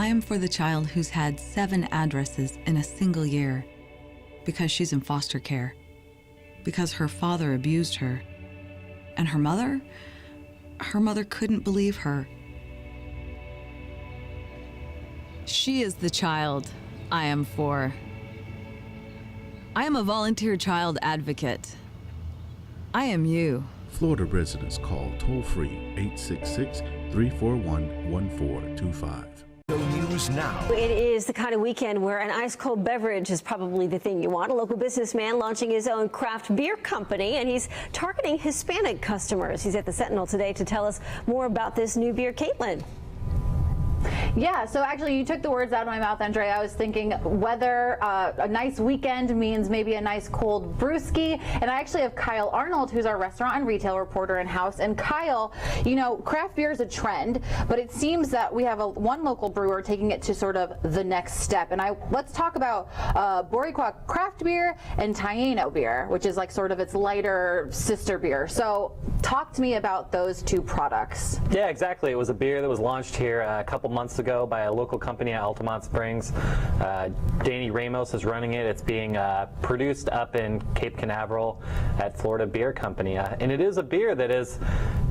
I am for the child who's had 7 addresses in a single year because she's in foster care, because her father abused her, and her mother couldn't believe her. She is the child I am for. I am a volunteer child advocate. I am you. Florida residents call toll-free 866-341-1425. News Now. It is the kind of weekend where an ice-cold beverage is probably the thing you want. A local businessman launching his own craft beer company, and he's targeting Hispanic customers. He's at the Sentinel today to tell us more about this new beer. Caitlin. Yeah, so actually you took the words out of my mouth, Andre. I was thinking whether a nice weekend means maybe a nice cold brewski. And I actually have Kyle Arnold, who's our restaurant and retail reporter in-house. And Kyle, you know, craft beer is a trend, but it seems that we have one local brewer taking it to sort of the next step. And let's talk about Boricua craft beer and Taino beer, which is like sort of its lighter sister beer. So talk to me about those two products. Yeah, exactly. It was a beer that was launched here a couple months ago by a local company at Altamont Springs. Danny Ramos is running it. It's being produced up in Cape Canaveral at Florida Beer Company. And it is a beer that is,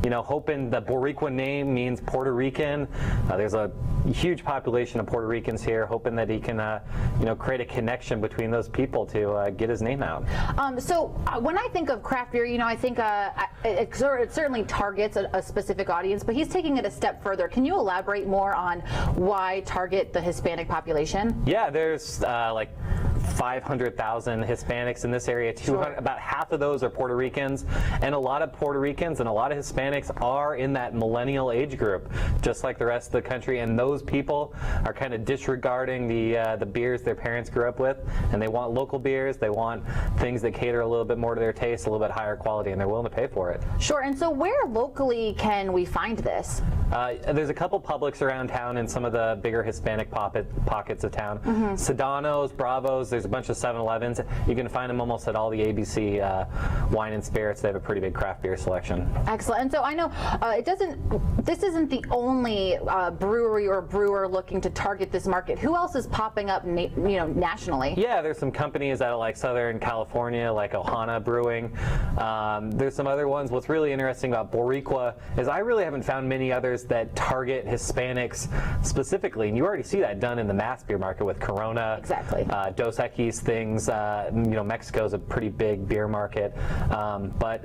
you know, hoping the Boricua name means Puerto Rican. There's a huge population of Puerto Ricans here, hoping that he can, you know, create a connection between those people to get his name out. So when I think of craft beer, you know, I think it certainly targets a specific audience, but he's taking it a step further. Can you elaborate more on why target the Hispanic population? Yeah, there's like 500,000 Hispanics in this area. About half of those are Puerto Ricans, and a lot of Puerto Ricans and a lot of Hispanics are in that millennial age group, just like the rest of the country. And those people are kind of disregarding the beers their parents grew up with, and they want local beers. They want things that cater a little bit more to their taste, a little bit higher quality, and they're willing to pay for it. Sure. And so, where locally can we find this? There's a couple Publix around town in some of the bigger Hispanic pockets of town. Sedano's, Bravo's. There's a bunch of 7-Elevens. You can find them almost at all the ABC wine and spirits. They have a pretty big craft beer selection. Excellent. And so I know this isn't the only brewery or brewer looking to target this market. Who else is popping up, nationally? Yeah, there's some companies out of like Southern California, like Ohana Brewing. There's some other ones. What's really interesting about Boricua is I really haven't found many others that target Hispanics specifically. And you already see that done in the mass beer market with Corona. Exactly. Dos Equis things. Mexico's a pretty big beer market. But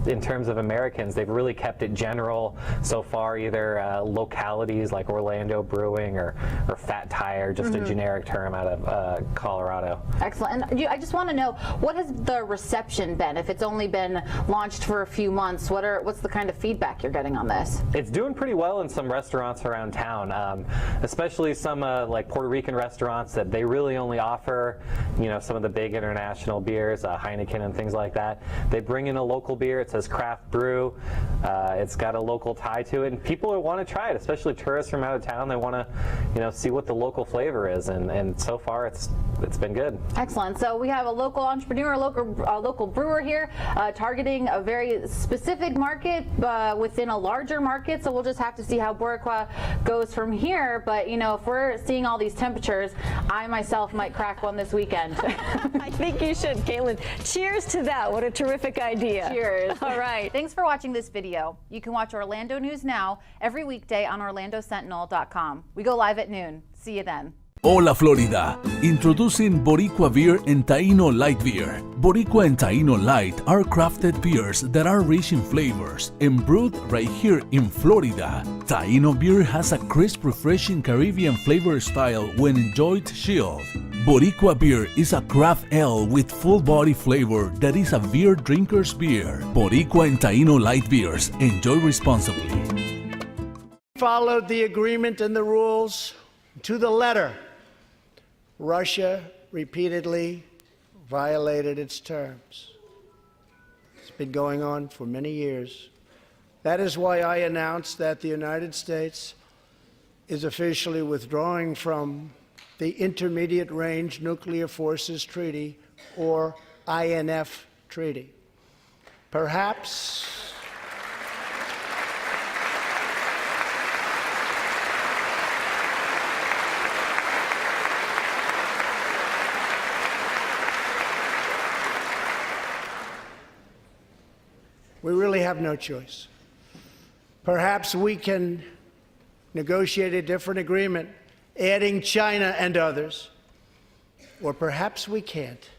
in terms of Americans, they've really kept it general so far, either localities like Orlando Brewing or Fat Tire, just a generic term out of Colorado. Excellent. And I just want to know, what has the reception been? If it's only been launched for a few months, what's the kind of feedback you're getting on this? It's doing pretty well in some restaurants around town, especially some like Puerto Rican restaurants that they really only offer, some of the big international beers, Heineken and things like that. They bring in a local beer. It says craft brew. It's got a local tie to it, and people want to try it, especially tourists from out of town. They want to, see what the local flavor is, and so far it's been good. Excellent. So we have a local entrepreneur, local brewer here, targeting a very specific market within a larger market. So we'll just have to see how Boricua goes from here. But if we're seeing all these temperatures, I myself might crack one this weekend. I think you should, Caitlin. Cheers to that. What a terrific idea. Cheers. All right. Thanks for watching this video. You can watch Orlando News Now every weekday on OrlandoSentinel.com. We go live at noon. See you then. Hola Florida! Introducing Boricua Beer and Taino Light Beer. Boricua and Taino Light are crafted beers that are rich in flavors and brewed right here in Florida. Taino beer has a crisp, refreshing Caribbean flavor style when enjoyed chilled. Boricua beer is a craft ale with full body flavor that is a beer drinker's beer. Boricua and Taino Light Beers. Enjoy responsibly. Followed the agreement and the rules to the letter. Russia repeatedly violated its terms. It's been going on for many years. That is why I announced that the United States is officially withdrawing from the Intermediate Range Nuclear Forces Treaty, or INF Treaty. Perhaps have no choice. Perhaps we can negotiate a different agreement, adding China and others, or perhaps we can't,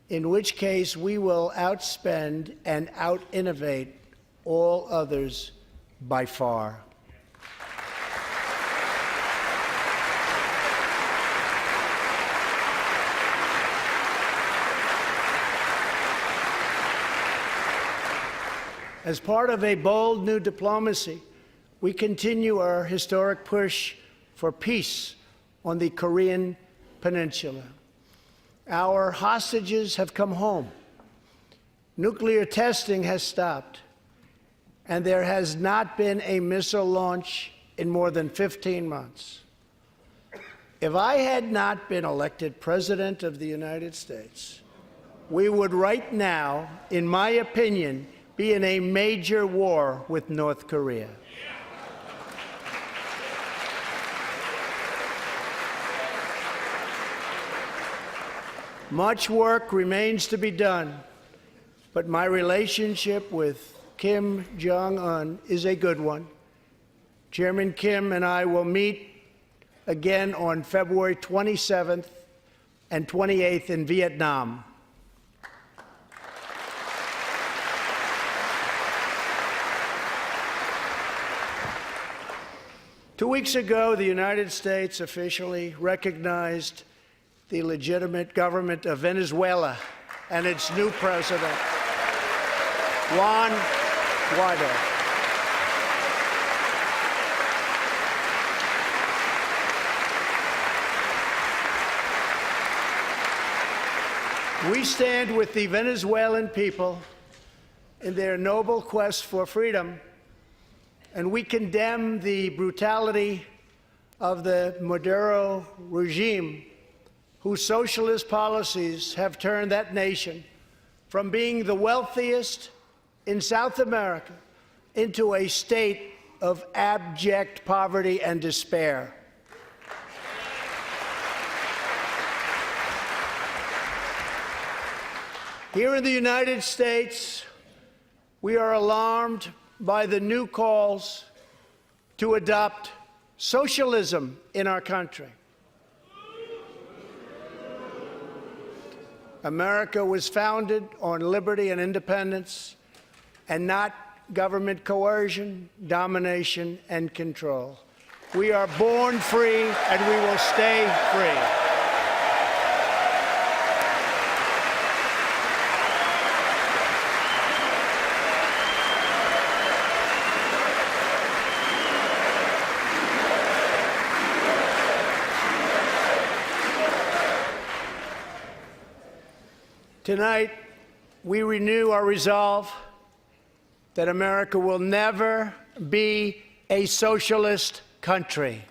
in which case we will outspend and out-innovate all others by far. As part of a bold new diplomacy, we continue our historic push for peace on the Korean Peninsula. Our hostages have come home. Nuclear testing has stopped, and there has not been a missile launch in more than 15 months. If I had not been elected President of the United States, we would right now, in my opinion, be in a major war with North Korea. Much work remains to be done, but my relationship with Kim Jong-un is a good one. Chairman Kim and I will meet again on February 27th and 28th in Vietnam. Two weeks ago, the United States officially recognized the legitimate government of Venezuela and its new president, Juan Guaido. We stand with the Venezuelan people in their noble quest for freedom, and we condemn the brutality of the Maduro regime, whose socialist policies have turned that nation from being the wealthiest in South America into a state of abject poverty and despair. Here in the United States, we are alarmed by the new calls to adopt socialism in our country. America was founded on liberty and independence, and not government coercion, domination, and control. We are born free, and we will stay free. Tonight, we renew our resolve that America will never be a socialist country.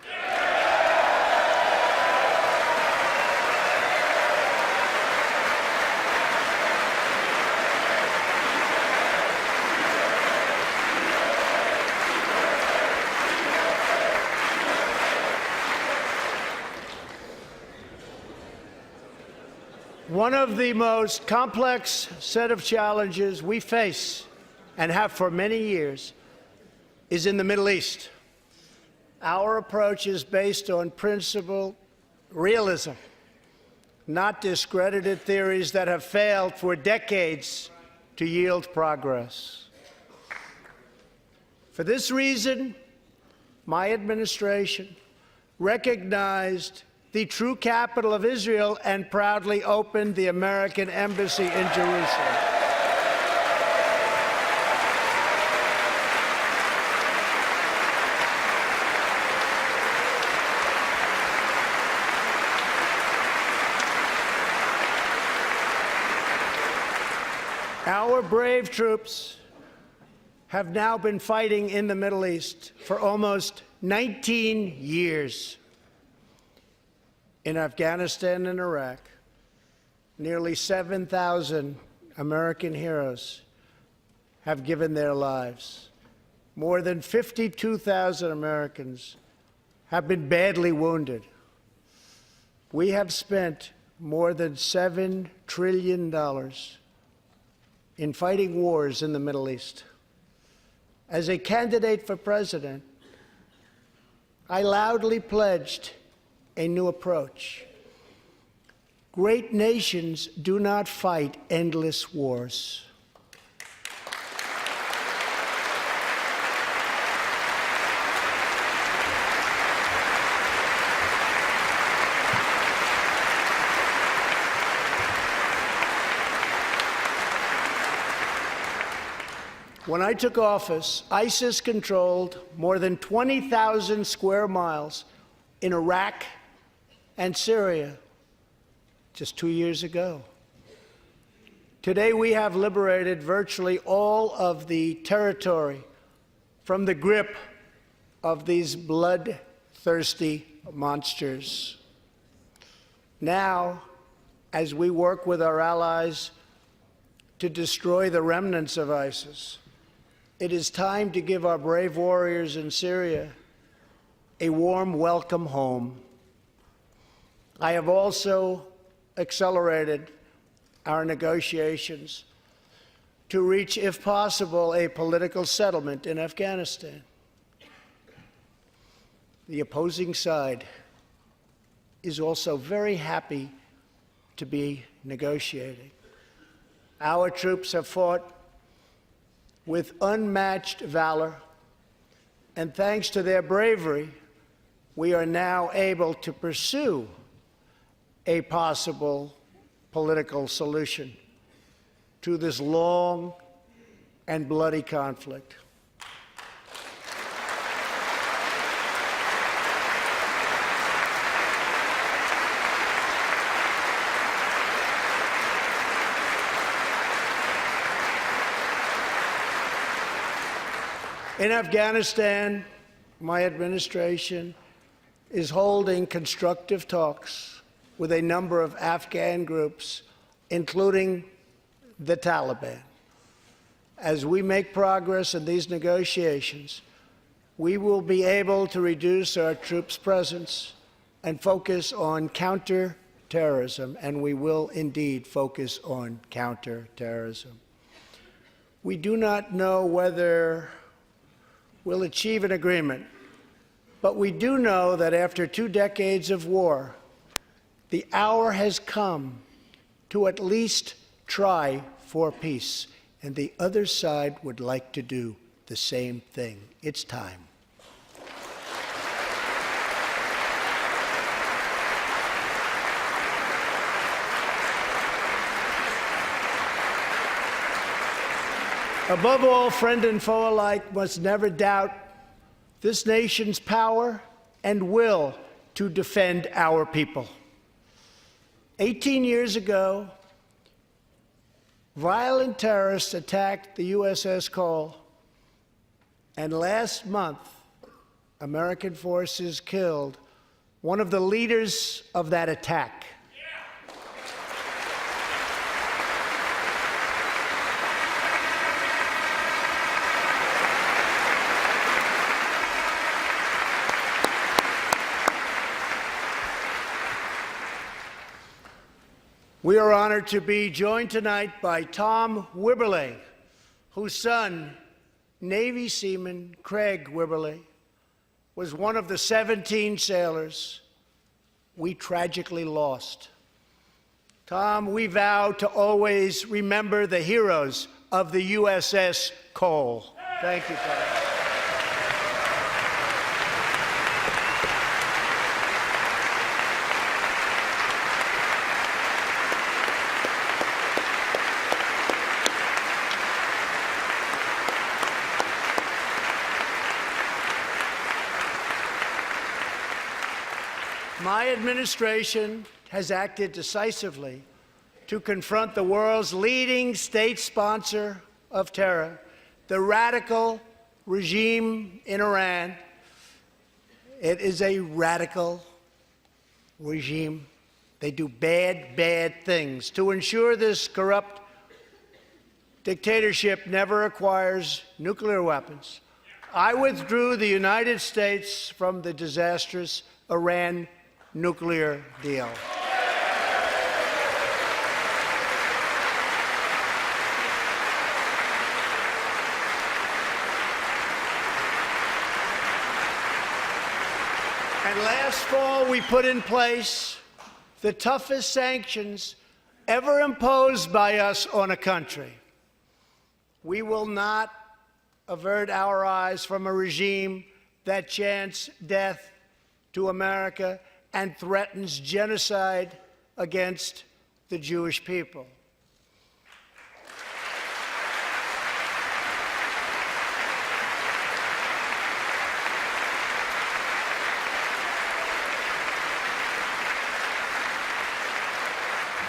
One of the most complex set of challenges we face, and have for many years, is in the Middle East. Our approach is based on principled realism, not discredited theories that have failed for decades to yield progress. For this reason, my administration recognized the true capital of Israel and proudly opened the American embassy in Jerusalem. Our brave troops have now been fighting in the Middle East for almost 19 years. In Afghanistan and Iraq, nearly 7,000 American heroes have given their lives. More than 52,000 Americans have been badly wounded. We have spent more than $7 trillion in fighting wars in the Middle East. as a candidate for president, I loudly pledged a new approach. Great nations do not fight endless wars. When I took office, ISIS controlled more than 20,000 square miles in Iraq and Syria just 2 years ago. Today, we have liberated virtually all of the territory from the grip of these bloodthirsty monsters. Now, as we work with our allies to destroy the remnants of ISIS, it is time to give our brave warriors in Syria a warm welcome home. I have also accelerated our negotiations to reach, if possible, a political settlement in Afghanistan. The opposing side is also very happy to be negotiating. Our troops have fought with unmatched valor, and thanks to their bravery, we are now able to pursue a possible political solution to this long and bloody conflict. In Afghanistan, my administration is holding constructive talks with a number of Afghan groups, including the Taliban. As we make progress in these negotiations, we will be able to reduce our troops' presence and focus on counterterrorism, and we will indeed focus on counterterrorism. We do not know whether we'll achieve an agreement, but we do know that after 2 decades of war, the hour has come to at least try for peace, and the other side would like to do the same thing. It's time. Above all, friend and foe alike must never doubt this nation's power and will to defend our people. 18 years ago, violent terrorists attacked the USS Cole, and last month, American forces killed one of the leaders of that attack. We are honored to be joined tonight by Tom Wibberley, whose son, Navy seaman Craig Wibberley, was one of the 17 sailors we tragically lost. Tom, we vow to always remember the heroes of the USS Cole. Thank you, Tom. My administration has acted decisively to confront the world's leading state sponsor of terror, the radical regime in Iran. It is a radical regime. They do bad, bad things. To ensure this corrupt dictatorship never acquires nuclear weapons, I withdrew the United States from the disastrous Iran nuclear deal. And last fall, we put in place the toughest sanctions ever imposed by us on a country. We will not avert our eyes from a regime that chants death to America and threatens genocide against the Jewish people.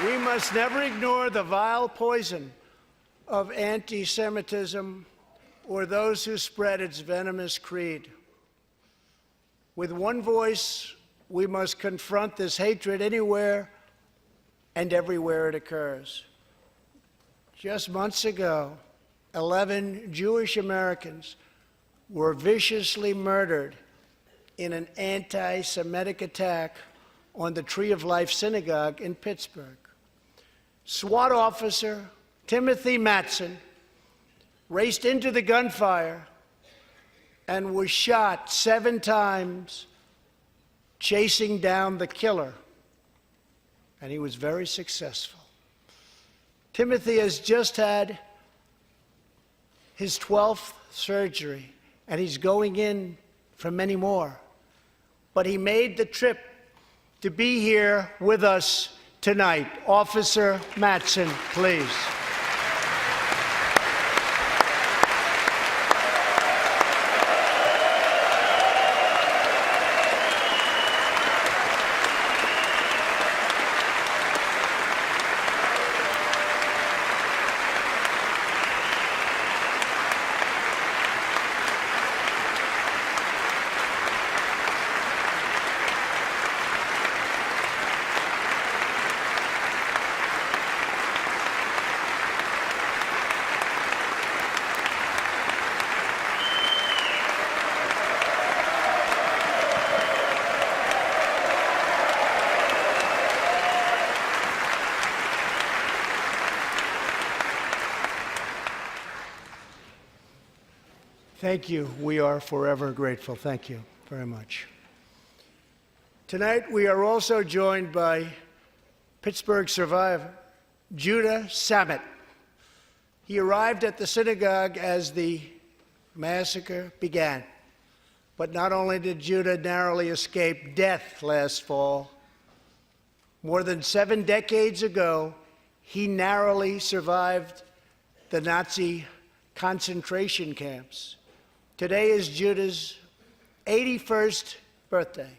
We must never ignore the vile poison of anti-Semitism or those who spread its venomous creed. With one voice, we must confront this hatred anywhere and everywhere it occurs. Just months ago, 11 Jewish Americans were viciously murdered in an anti-Semitic attack on the Tree of Life Synagogue in Pittsburgh. SWAT officer Timothy Matson raced into the gunfire and was shot 7 times chasing down the killer, and he was very successful. Timothy has just had his 12th surgery, and he's going in for many more. But he made the trip to be here with us tonight. Officer Matson, please. Thank you. We are forever grateful. Thank you very much. Tonight, we are also joined by Pittsburgh survivor, Judah Samet. He arrived at the synagogue as the massacre began. But not only did Judah narrowly escape death last fall, more than 7 decades ago, he narrowly survived the Nazi concentration camps. Today is Judah's 81st birthday.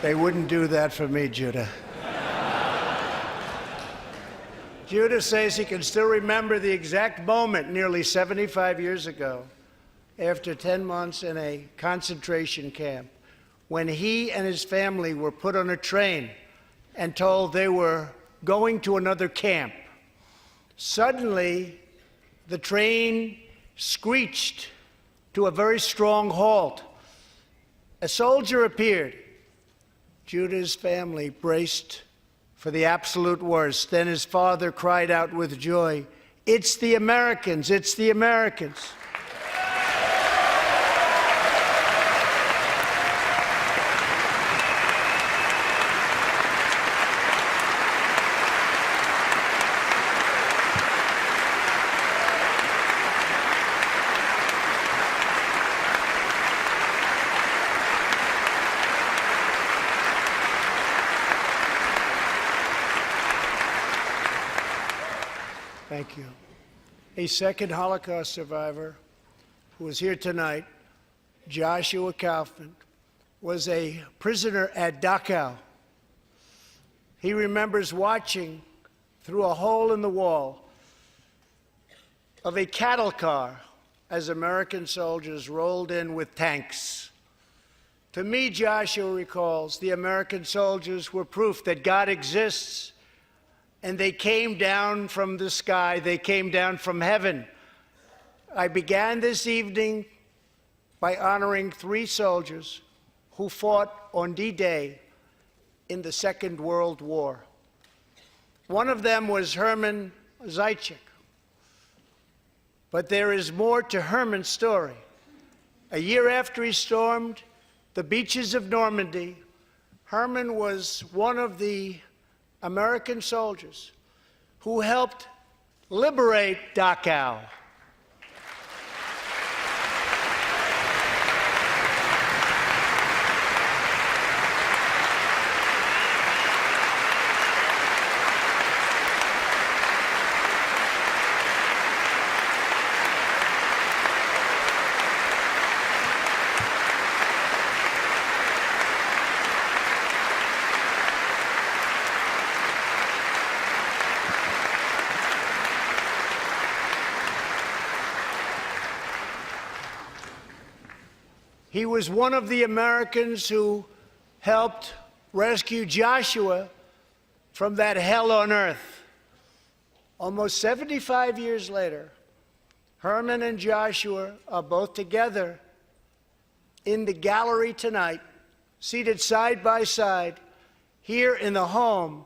They wouldn't do that for me, Judah. Judah says he can still remember the exact moment nearly 75 years ago, after 10 months in a concentration camp, when he and his family were put on a train and told they were going to another camp. Suddenly, the train screeched to a very strong halt. A soldier appeared. Judah's family braced for the absolute worst. Then his father cried out with joy, "It's the Americans! It's the Americans!" Thank you. A second Holocaust survivor who is here tonight, Joshua Kaufman, was a prisoner at Dachau. He remembers watching through a hole in the wall of a cattle car as American soldiers rolled in with tanks. To me, Joshua recalls, the American soldiers were proof that God exists, and they came down from the sky, they came down from heaven. I began this evening by honoring 3 soldiers who fought on D-Day in the Second World War. One of them was Herman Zaitchik. But there is more to Herman's story. A year after he stormed the beaches of Normandy, Herman was one of the American soldiers who helped liberate Dachau. He was one of the Americans who helped rescue Joshua from that hell on earth. Almost 75 years later, Herman and Joshua are both together in the gallery tonight, seated side by side, here in the home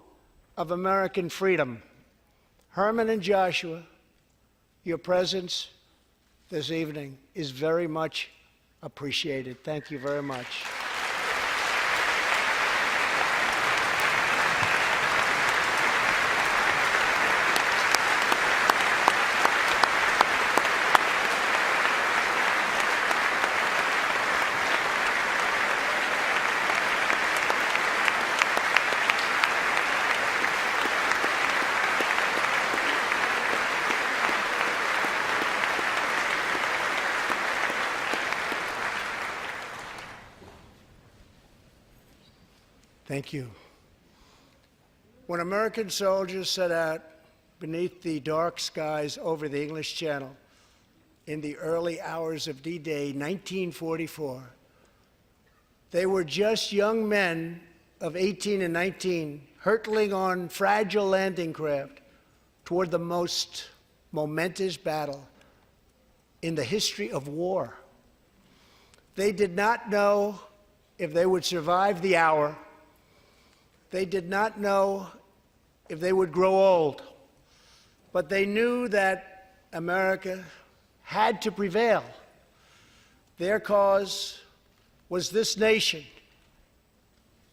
of American freedom. Herman and Joshua, your presence this evening is very much appreciated. Thank you very much. Thank you. When American soldiers set out beneath the dark skies over the English Channel in the early hours of D-Day 1944, they were just young men of 18 and 19 hurtling on fragile landing craft toward the most momentous battle in the history of war. They did not know if they would survive the hour. They did not know if they would grow old, but they knew that America had to prevail. Their cause was this nation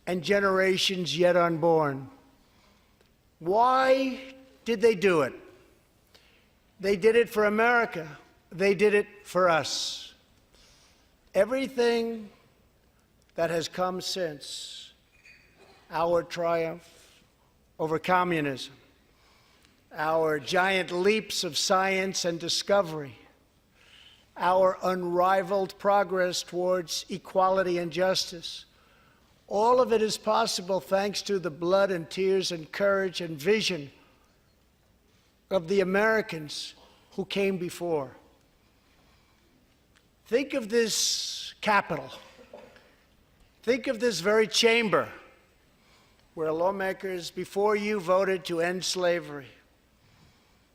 and generations yet unborn. Why did they do it? They did it for America. They did it for us. Everything that has come since our triumph over communism, our giant leaps of science and discovery, our unrivaled progress towards equality and justice, all of it is possible thanks to the blood and tears and courage and vision of the Americans who came before. Think of this Capitol. Think of this very chamber where lawmakers before you voted to end slavery,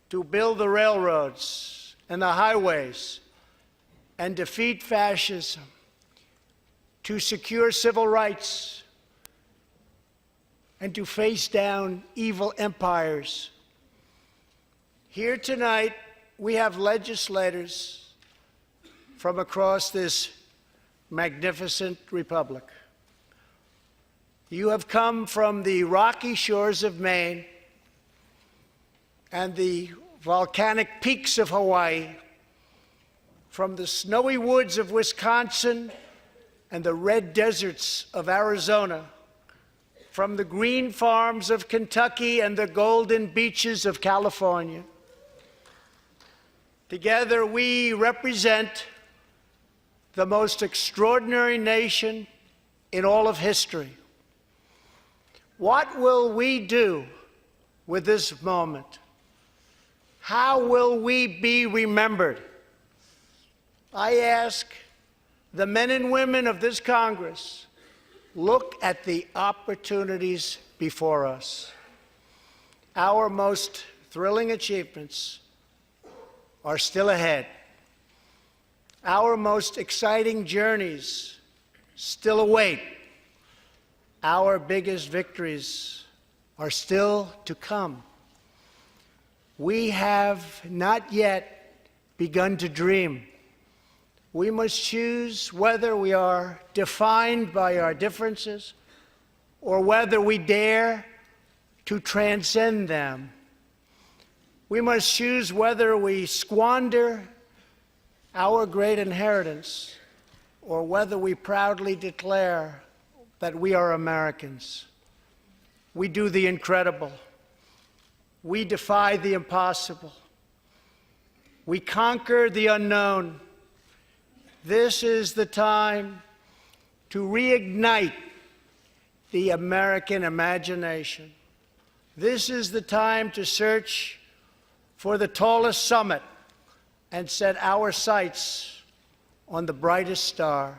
to build the railroads and the highways, and defeat fascism, to secure civil rights, and to face down evil empires. Here tonight, we have legislators from across this magnificent republic. You have come from the rocky shores of Maine and the volcanic peaks of Hawaii, from the snowy woods of Wisconsin and the red deserts of Arizona, from the green farms of Kentucky and the golden beaches of California. Together we represent the most extraordinary nation in all of history. What will we do with this moment? How will we be remembered? I ask the men and women of this Congress, look at the opportunities before us. Our most thrilling achievements are still ahead. Our most exciting journeys still await. Our biggest victories are still to come. We have not yet begun to dream. We must choose whether we are defined by our differences or whether we dare to transcend them. We must choose whether we squander our great inheritance or whether we proudly declare that we are Americans. We do the incredible. We defy the impossible. We conquer the unknown. This is the time to reignite the American imagination. This is the time to search for the tallest summit and set our sights on the brightest star.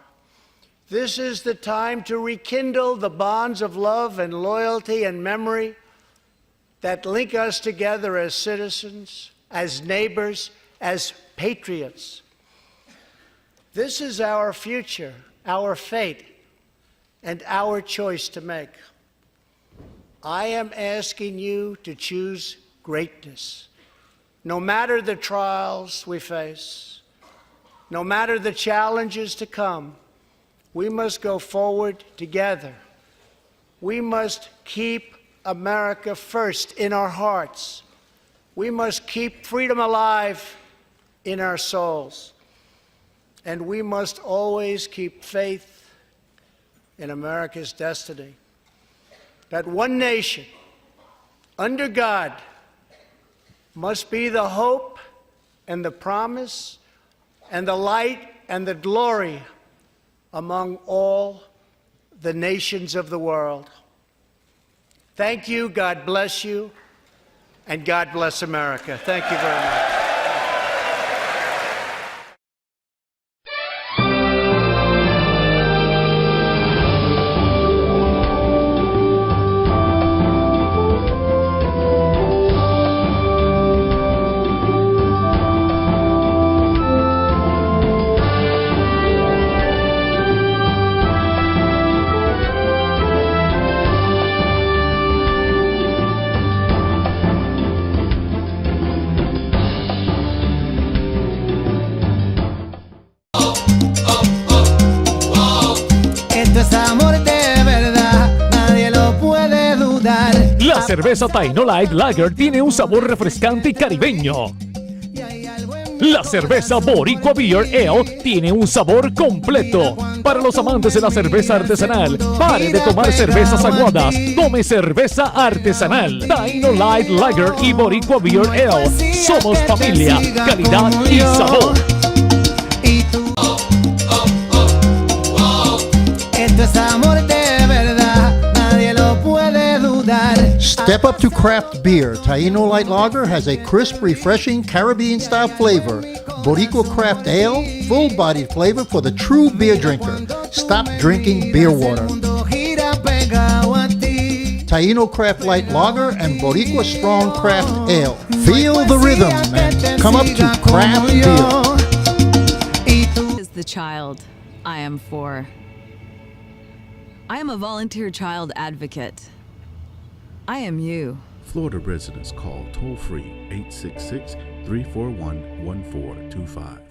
This is the time to rekindle the bonds of love and loyalty and memory that link us together as citizens, as neighbors, as patriots. This is our future, our fate, and our choice to make. I am asking you to choose greatness. No matter the trials we face, no matter the challenges to come, we must go forward together. We must keep America first in our hearts. We must keep freedom alive in our souls. And we must always keep faith in America's destiny. That one nation, under God, must be the hope and the promise and the light and the glory among all the nations of the world. Thank you, God bless you, and God bless America. Thank you very much. La cerveza Taino Light Lager tiene un sabor refrescante y caribeño. La cerveza Boricua Beer Ale tiene un sabor completo. Para los amantes de la cerveza artesanal, pare de tomar cervezas aguadas, tome cerveza artesanal. Taino Light Lager y Boricua Beer Ale. Somos familia, calidad y sabor. Esto es amor de verdad, nadie lo puede dudar. Step up to craft beer. Taino Light Lager has a crisp, refreshing Caribbean-style flavor. Boricua Craft Ale, full-bodied flavor for the true beer drinker. Stop drinking beer water. Taino Craft Light Lager and Boricua Strong Craft Ale. Feel the rhythm and come up to craft beer. Is the child I am for. I am a volunteer child advocate. I am you. Florida residents call toll-free 866-341-1425.